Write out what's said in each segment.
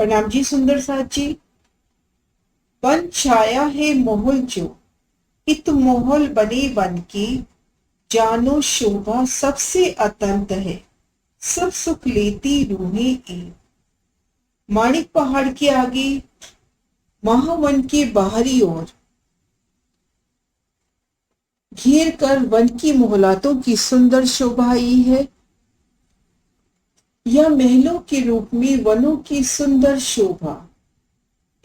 प्रणाम जी सुंदर साथ जी। वन छाया है मोहल जो, इत मोहल बने वन की, जानो शोभा सबसे अतंत है, सब सुख लेती रूहें एक। माणिक पहाड़ के आगे महावन के बाहरी ओर घेर कर वन की मोहलातों की सुंदर शोभा आई है। यह महलों के रूप में वनों की सुंदर शोभा,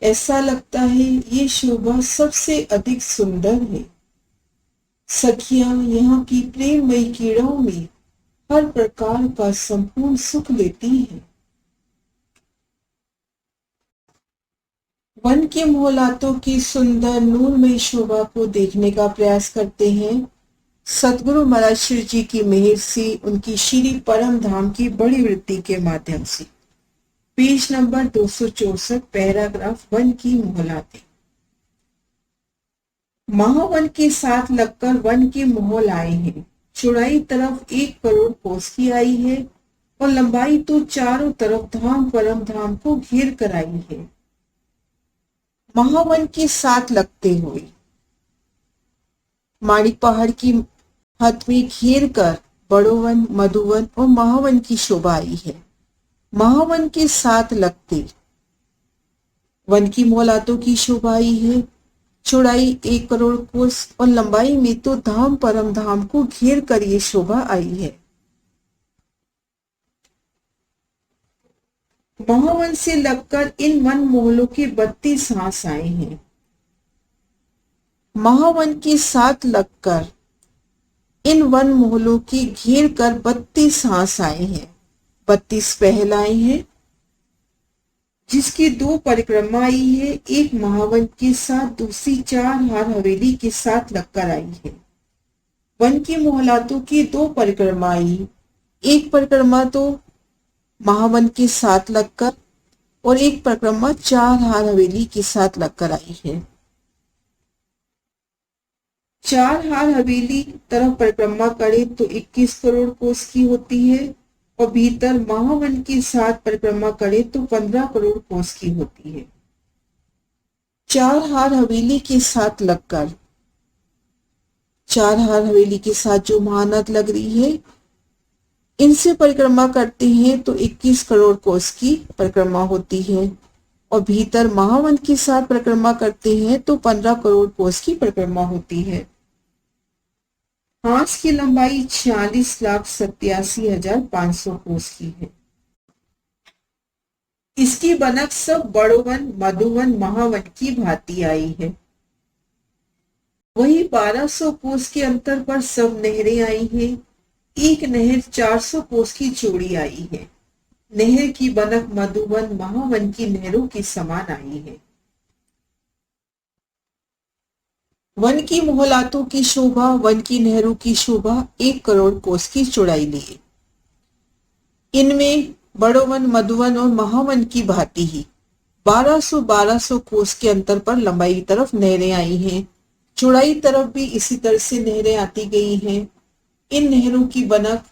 ऐसा लगता है ये शोभा सबसे अधिक सुंदर है। सखियां यहाँ की प्रेममयी कीड़ों में हर प्रकार का संपूर्ण सुख लेती हैं। वन के मोहलातों की सुंदर नूरमयी शोभा को देखने का प्रयास करते हैं। सतगुरु महाराज श्री जी की मेहर से उनकी श्री परम धाम की बड़ी वृत्ति के माध्यम से पेज नंबर 264 पैराग्राफ वन की मोहलातें। महावन के साथ लगकर वन के मोहल आए हैं। चौड़ाई तरफ 1 करोड़ कोस की आई है और लंबाई तो चारों तरफ धाम परम धाम को घेर कर आई है। महावन के साथ लगते हुए माणिक पहाड़ की हद में घेर कर बड़ोवन, मधुवन और महावन की शोभा आई है। महावन के साथ लगते वन की मोहलातों की शोभा आई है। चौड़ाई 1 करोड़ कोस और लंबाई में तो धाम परम धाम को घेर कर ये शोभा आई है। महावन से लगकर इन वन मोहलों के 32 हांस आए हैं। महावन के साथ लगकर इन वन मोहलों की घेर कर 32 हांस आए हैं। 32 पहल आए हैं जिसकी 2 परिक्रमा आई है। एक महावन के साथ, दूसरी 4 हार हवेली के साथ लगकर आई है। वन की मोहलातों की 2 परिक्रमा आई। एक परिक्रमा तो महावन के साथ लगकर और एक परिक्रमा 4 हार हवेली के साथ लगकर आई है। 4 हार हवेली तरफ परिक्रमा करे तो 21 करोड़ कोस की होती है और भीतर महावन के साथ परिक्रमा करे तो 15 करोड़ कोस की होती है। 4 हार हवेली के साथ लगकर 4 हार हवेली के साथ जो महानद लग रही है, इनसे परिक्रमा करते हैं तो 21 करोड़ कोस की परिक्रमा होती है और भीतर महावन के साथ परिक्रमा करते हैं तो 15 करोड़ कोस की परिक्रमा होती है। हांस की लंबाई 46,87,500 कोस की है। इसकी बनक सब बड़ोवन, मधुवन, महावन की भांति आई है। वही 1200 कोस के अंतर पर सब नहरें आई हैं। एक नहर 400 कोस की चौड़ी आई है। नहर की बनक मधुवन, महावन की नहरों के समान आई है। वन की मोहलातों की शोभा, वन की नहरों की शोभा 1 करोड़ कोस की चौड़ाई लिए। इनमें बड़ोवन, मधुवन और महावन की भांति ही 1200 कोस के अंतर पर लंबाई तरफ नहरें आई हैं। चौड़ाई तरफ भी इसी तरह से नहरें आती गई हैं। इन नहरों की बनक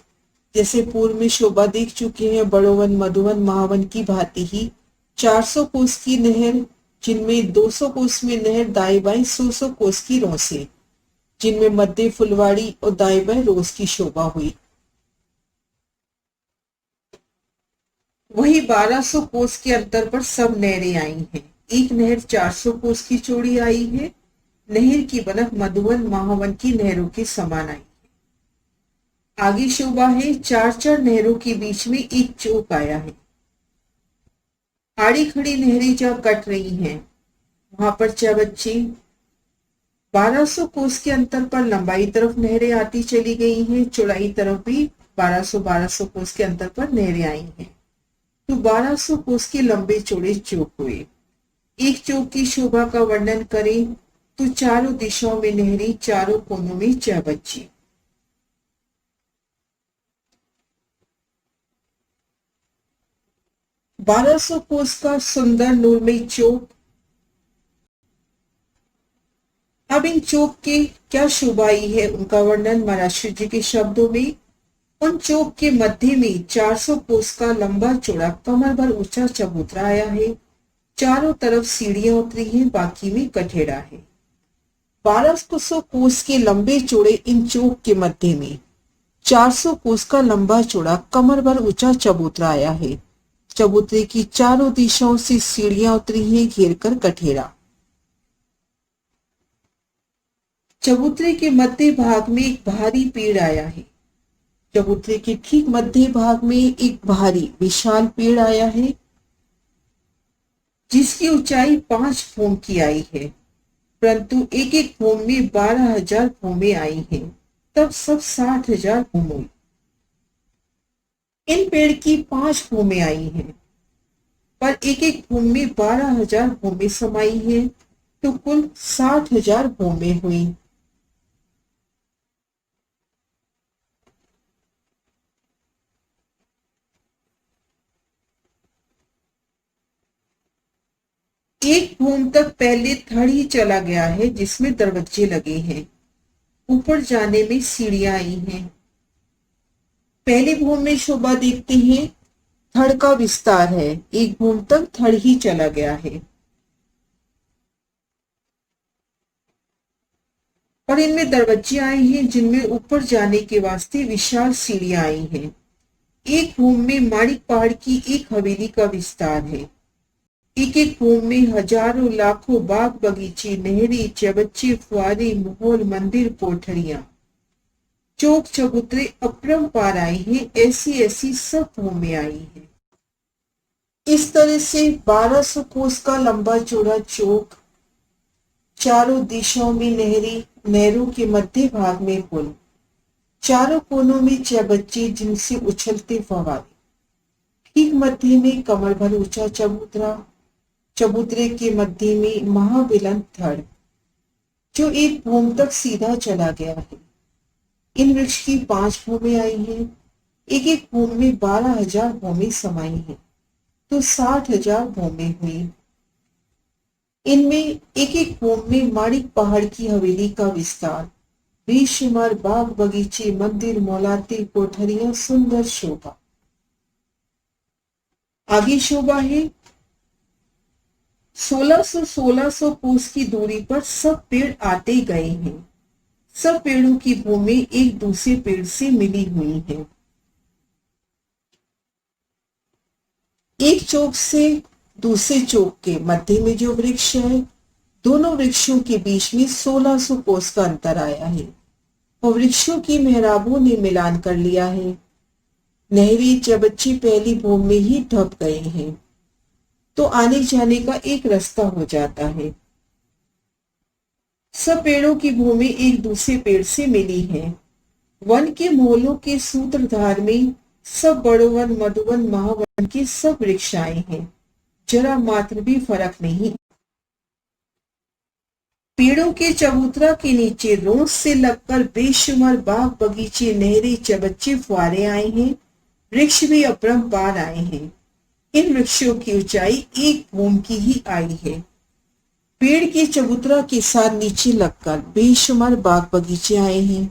जैसे पूर्व में शोभा देख चुके हैं, बड़ोवन, मधुवन, महावन की भांति ही 400 कोस की नहर, जिनमें 200 कोस में नहर दाएं बाएं 100 कोस की रोसे, जिनमें मध्य फुलवाड़ी और दाएं बाएं रोज की शोभा हुई। वही 1200 कोस के अंतर पर सब नहरें आई हैं। एक नहर 400 कोस की चौड़ी आई है। नहर की बनक मधुवन, महावन की नहरों के समान आई है। आगे शोभा है 4 नहरों के बीच में एक चौक आया है। आड़ी खड़ी नहरें जहां कट रही हैं वहां पर 6 बच्चे। 1200 कोस के अंतर पर लंबाई तरफ नहरें आती चली गई हैं। चौड़ाई तरफ भी 1200 कोस के अंतर पर नहरें आई हैं। तो 1200 कोस के लंबे चौड़े चौक हुए। एक चौक की शोभा का वर्णन करें तो चारों दिशाओं में नहरें, चारों कोनों में 6 बच्चे। बारह सौ कोस का सुंदर नूरमयी चौक। अब इन चौक के क्या शोभा आई है उनका वर्णन महाराज श्री जी के शब्दों में। उन चौक के मध्य में 400 कोस का लंबा चौड़ा कमर भर ऊंचा चबूतरा आया है। चारों तरफ सीढ़ियां उतरी हैं, बाकी में कठेड़ा है। 1200 कोस के लंबे चौड़े इन चौक के मध्य में 400 कोस का लंबा चौड़ा कमर भर ऊंचा चबूतरा आया है। चबूतरे की चारों दिशाओं से सीढ़ियां उतरी हैं, घेर कर कठेड़ा। चबूतरे के मध्य भाग में एक भारी पेड़ आया है। चबूतरे के ठीक मध्य भाग में एक भारी विशाल पेड़ आया है, जिसकी ऊंचाई 5 फुट की आई है, परंतु एक एक फूम में 12,000 फूमें आई हैं। तब सब 60,000 फूम हुई। इन पेड़ की 5 फूमें आई हैं, पर एक एक फूम में 12,000 फूमें समाई हैं, तो कुल 60,000 फूमें हुई। एक फूम तक पहले थड़ ही चला गया है, जिसमें दरवाजे लगे हैं। ऊपर जाने में सीढ़ियां आई हैं। पहले भूम में शोभा देखते हैं, थड़ का विस्तार है। एक भूम तक थड़ ही चला गया है, और इनमें दरवाजे आए हैं, जिनमें ऊपर जाने के वास्ते विशाल सीढ़ियां आई हैं। एक भूम में माणिक पहाड़ की एक हवेली का विस्तार है। एक एक भूम में हजारों लाखों बाग बगीचे, नहरें, चबच्चे, फुआरे, महल, मंदिर, कोठरियां, चौक, चबूतरे अपरंपार आए हैं। ऐसी ऐसी सब भूमें आई हैं। इस तरह से 1200 कोस का लंबा चौड़ा चौक, चारों दिशाओं में नहरों के मध्य भाग में पुल, चारों कोनों में चबच्चे जिनसे उछलते फव्वारे, ठीक मध्य में कमर भर ऊंचा चबूतरा, चबूतरे के मध्य में महाविलन थड़, जो एक भूम तक सीधा चला गया है। इन वृक्ष की 5 भूमें आई हैं। एक एक भूम में 12,000 भूमें समाई हैं, तो 60,000 भूमें हुई। इनमें एक एक भूम में माणिक पहाड़ की हवेली का विस्तार, बेशुमार बाग बगीचे, मंदिर, मौलाते, कोठरियां, सुंदर शोभा। आगे शोभा है 1600 कोस की दूरी पर सब पेड़ आते गए हैं। सब पेड़ों की भूमि एक दूसरे पेड़ से मिली हुई है। एक चौक से दूसरे चौक के मध्य में जो वृक्ष है, दोनों वृक्षों के बीच में 1600 कोस का अंतर आया है, और वृक्षों की मेहराबों ने मिलान कर लिया है। नहरी चबच्चे पहली भूमि में ही ढप गए हैं, तो आने जाने का एक रास्ता हो जाता है। सब पेड़ों की भूमि एक दूसरे पेड़ से मिली है। वन के मोलों के सूत्रधार में सब बड़ोवन, मधुवन, महावन के सब वृक्ष आए हैं। जरा मात्र भी फर्क नहीं। पेड़ों के चबूतरा के नीचे रोज से लगकर बेशुमार बाग बगीचे, नहरें, चबच्चे, फुआरे आए हैं। वृक्ष भी अपरंपार आए हैं। इन वृक्षों की ऊंचाई एक भूम की ही आई है। पेड़ के चबूतरा के साथ नीचे लगकर बेशुमार बाग बगीचे आए हैं।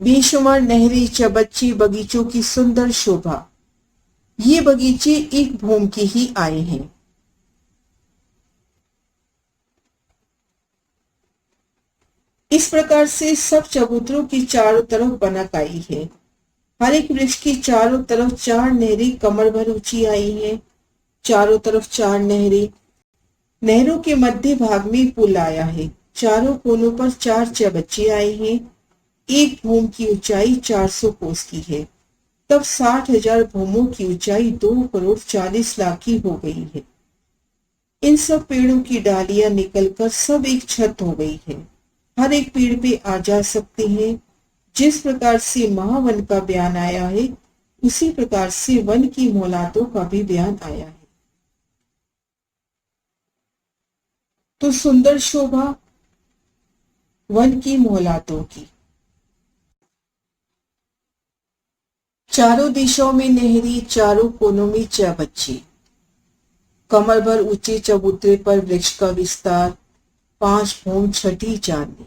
बेशुमार नहरें, चबच्चे, बगीचों की सुंदर शोभा। ये बगीचे एक भूम के ही आए हैं। इस प्रकार से सब चबूतरों की चारों तरफ बनक आई है। हर एक वृक्ष की चारों तरफ 4 नहरें कमर भर ऊंची आई हैं। चारों तरफ 4 नहरें। नहरों के मध्य भाग में पुल आया है। चारों कोनों पर 4 चबच्चे आए हैं। एक भूम की ऊंचाई 400 कोस की है। तब 60,000 भूमों की ऊंचाई 2,40,00,000 की हो गई है। इन सब पेड़ों की डालियां निकलकर सब एक छत हो गई है। हर एक पेड़ पे आ जा सकते हैं। जिस प्रकार से महावन का बयान आया है, उसी प्रकार से वन की मोहलातों का भी बयान आया है। तो सुंदर शोभा वन की मोहलातों की। चारों दिशाओं में नहरी, चारों कोनों में चबच्चे, कमर भर ऊंचे चबूतरे पर वृक्ष का विस्तार, 5 भूम छठी चांदनी।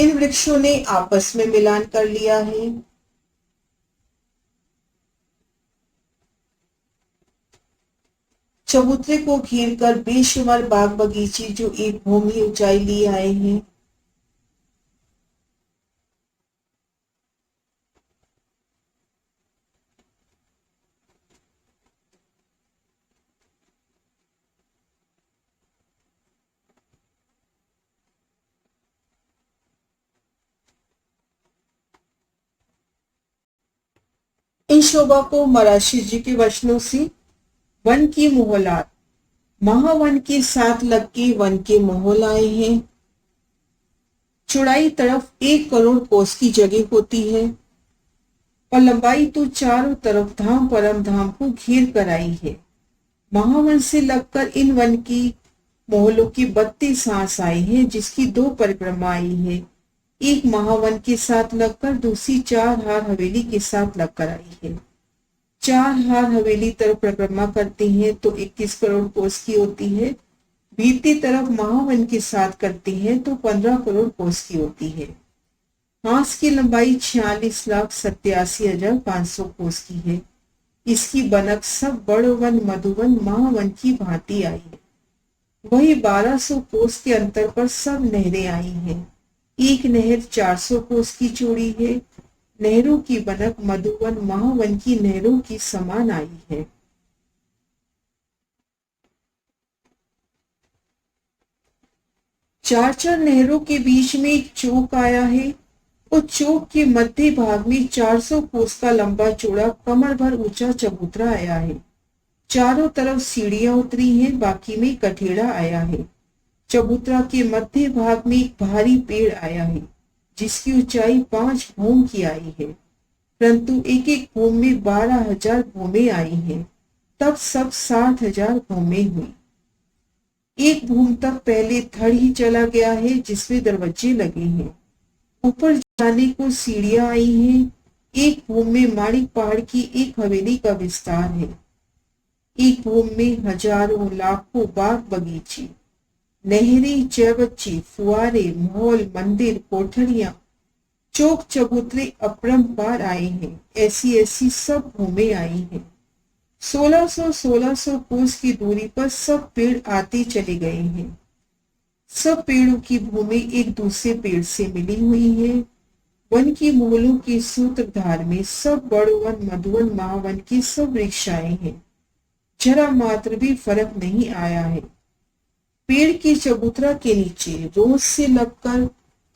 इन वृक्षों ने आपस में मिलान कर लिया है। चबूतरे को घेर कर बेशुमार बाग बगीचे जो एक भूमि ऊंचाई लिए आए हैं। इन शोभा को मराशी जी के वचनों से वन की मोहलात, महावन के साथ लग के वन के मोहल आए हैं। चौड़ाई तरफ 1 करोड़ कोस की जगह होती है और लंबाई तो चारों तरफ धाम परम धाम को घेर कर आई है। महावन से लगकर इन वन की मोहलों की 32 सांस आई है, जिसकी 2 परिक्रमा आई है। एक महावन के साथ लगकर, दूसरी 4 हार हवेली के साथ लगकर आई है। 4 हार हवेली तरफ परिक्रमा करती हैं तो 21 करोड़ कोस की होती है। भीतरी तरफ महावन के साथ करती हैं तो 15 करोड़ कोस की होती है। हांस की लंबाई 46,87,500 कोस की है। इसकी बनक सब बड़वन मधुवन महावन की भांति आई है। वही 1200 कोस के अंतर पर सब नहरें आई हैं। एक नहर 400 कोस की चौड़ी है। नहरों की बनक मधुवन महावन की नहरों की समान आई है। चार नहरों के बीच में एक चौक आया है और चौक के मध्य भाग में 400 कोस का लंबा चौड़ा कमर भर ऊंचा चबूतरा आया है। चारों तरफ सीढ़ियां उतरी हैं, बाकी में कठेड़ा आया है। चबूतरा के मध्य भाग में एक भारी पेड़ आया है, जिसकी ऊंचाई 5 भूम की आई है, परंतु एक एक भूम में 12,000 भूमें आई हैं। तब सब 60,000 भूमें हुई। एक भूम तक पहले थड़ ही चला गया है, जिसमें दरवाजे लगे हैं। ऊपर जाने को सीढ़ियां आई हैं। एक भूम में माणिक पहाड़ की एक हवेली का विस्तार है। एक भूम में हजारों लाखों बाग बगीचे, नहरें, चौबच्चे, फुआरे, महल, मंदिर, कोठरियां, चौक, चबूतरे अपरंपार आए हैं। ऐसी ऐसी सब भूमें आई हैं। 1600 कोस की दूरी पर सब पेड़ आते चले गए हैं। सब पेड़ों की भूमि एक दूसरे पेड़ से मिली हुई है। वन की मोहलों के सूत्रधार में सब बड़वन मधुवन महावन की सब वृक्ष आए हैं। जरा मात्र भी फर्क नहीं आया है। पेड़ के चबूतरा के नीचे रोज से लगकर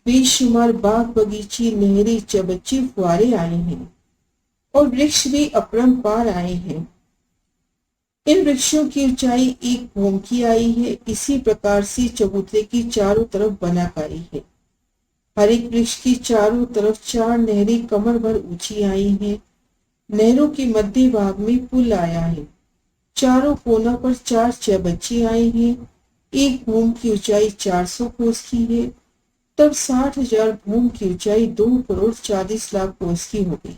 बेशुमार बाग बगीचे, नहरें, चबच्चे, फुआरे आए हैं और वृक्ष भी अपरंपार आए हैं। इन वृक्षों की ऊंचाई 1 भूम की आई है। इसी प्रकार से चबूतरे की चारों तरफ बनक आई है। हर एक वृक्ष की चारों तरफ 4 नहरें कमर भर ऊंची आई हैं। नहरों के मध्य भाग में पुल आया है। चारों कोना पर 4 चबच्चे आए हैं। एक भूम की ऊंचाई 400 कोस की है। तब 60,000 भूम की ऊंचाई 2 करोड़ 40 लाख कोस की हो गई।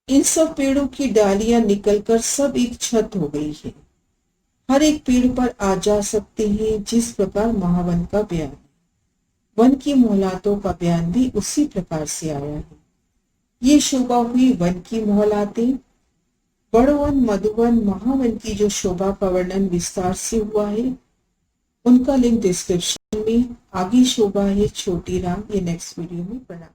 इन सब पेड़ों की डालियां निकलकर सब एक छत हो गई है। हर एक पेड़ पर आ जा सकते हैं। जिस प्रकार महावन का बयान, वन की मोहलातों का बयान भी उसी प्रकार से आया है। ये शोभा हुई वन की मोहलातें। बड़वन मधुवन महावन की जो शोभा का वर्णन विस्तार से हुआ है, उनका लिंक डिस्क्रिप्शन में। आगे शोभा है छोटी राम। ये नेक्स्ट वीडियो में प्रणाम।